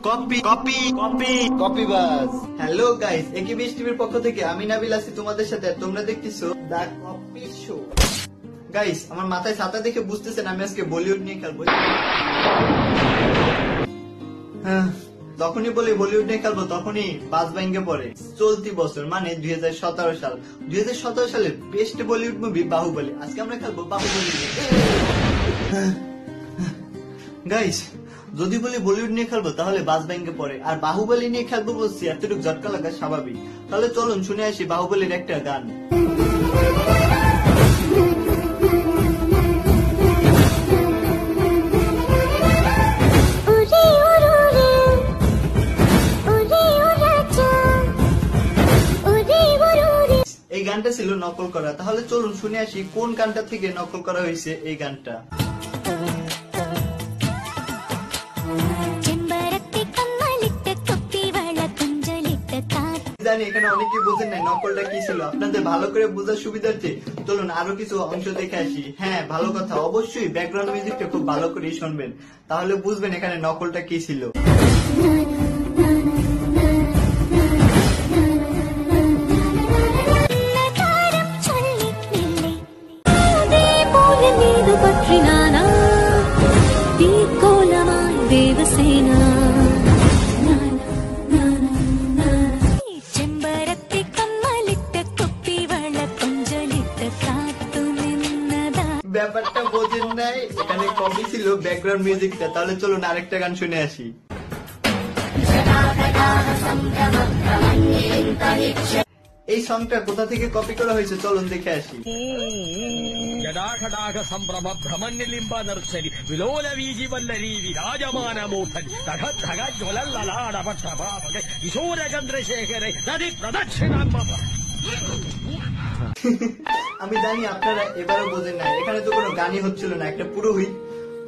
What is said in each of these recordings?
Copy copy copy copy বাস। Hello guys, একেবিএস টিভির পক্ষ থেকে আমি নাবিল আছি তোমাদের সাথে। তোমরা দেখতেছো দা কপি শো। গাইস, আমার মাথায় ছাতা দেখে বুঝতেছেন আমি আজকে বলিউড নিয়ে খেলবো। যখনই বলি বলিউড নিয়ে খেলবো তখনই বাস ভেঙে পড়ে। চলতি বছর মানে 2017 সাল। 2017 সালের বেস্ট বলিউড মুভি বাহুবলী। আজকে আমরা খেলবো বাহুবলী নিয়ে। গাইস, যদি বলি বলিউড নিয়ে খেলবো তাহলে বাস ভেঙে পড়ে, আর বাহুবলী নিয়ে খেলবো বলছি এতটুকু ঝটকা লাগা স্বাভাবিক। তাহলে চলুন শুনে আসি বাহুবলীর একটা গান। এই গানটা ছিল নকল করা। তাহলে চলুন শুনে আসি কোন গানটা থেকে নকল করা হয়েছে এই গানটা। জানি এখানে অনেকেই বোঝেন নাই নকলটা কি ছিল। আপনাদের ভালো করে বোঝার সুবিধার্থে চলুন আরো কিছু অংশ দেখে আসি। হ্যাঁ, ভালো কথা, অবশ্যই ব্যাকগ্রাউন্ড মিউজিকটা খুব ভালো করে শুনবেন, তাহলে বুঝবেন এখানে নকলটা কি ছিল। ব্যাপারটা বোঝেন নাই, এখানে কপি ছিল ব্যাকগ্রাউন্ড মিউজিকটা। তাহলে চলুন আরেকটা গান শুনে আসি। এই সংটা কোথা থেকে কপি করা হয়েছে চলুন দেখে আসি। আমি জানি আপনারা এবারও বোঝেন না, এখানে তো কোনো গানই হচ্ছিল না, একটা পুরোহিত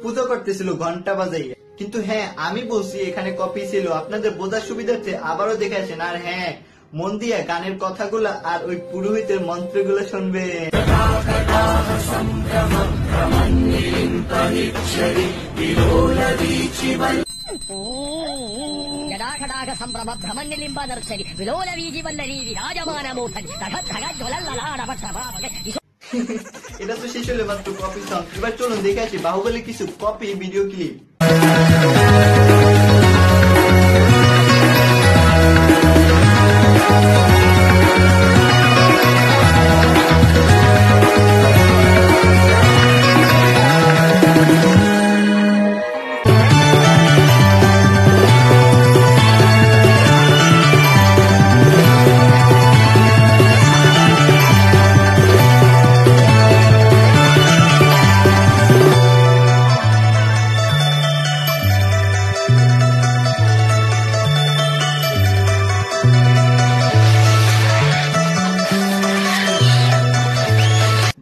পুজো করতেছিল ঘন্টা বাজাইয়া। কিন্তু হ্যাঁ, আমি বলছি এখানে কপি ছিল। আপনাদের বোঝার সুবিধার্থে আবারও দেখে আসেন। আর হ্যাঁ, মন দিয়ে গানের কথাগুলা আর ওই পুরোহিতের মন্ত্রগুলো শুনবে। এটা তো শেষ হলে মাত্র কপি সং। এবার চলুন দেখে আসি বাহুবলী কিছু copy video clip.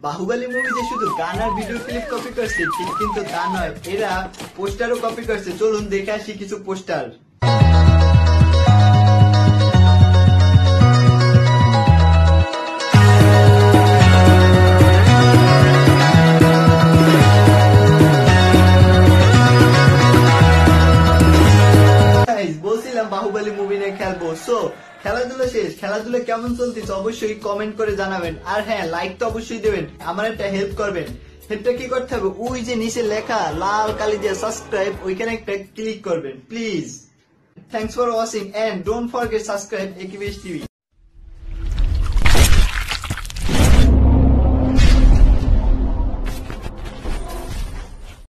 Baahubali movie যে শুধু গান আর ভিডিও ক্লিপ কপি করছে ঠিক কিন্তু তা নয়, এরা পোস্টারও কপি করছে। চলুন দেখে আসি কিছু পোস্টার। বলছিলাম বাহুবলী মুভি নিয়ে খেলবো। সো খেলাধুলা শেষ। খেলাধুলা কেমন চলতেছে অবশ্যই কমেন্ট করে জানাবেন। আর হ্যাঁ, লাইক তো অবশ্যই দেবেন। আমার একটা হেল্প করবেন। হেল্পটা কি করতে হবে, ওই যে নিচে লেখা লাল কালি দিয়ে সাবস্ক্রাইব, ওইখানে একটা ক্লিক করবেন please. Thanks for watching and don't forget subscribe AKBS TV.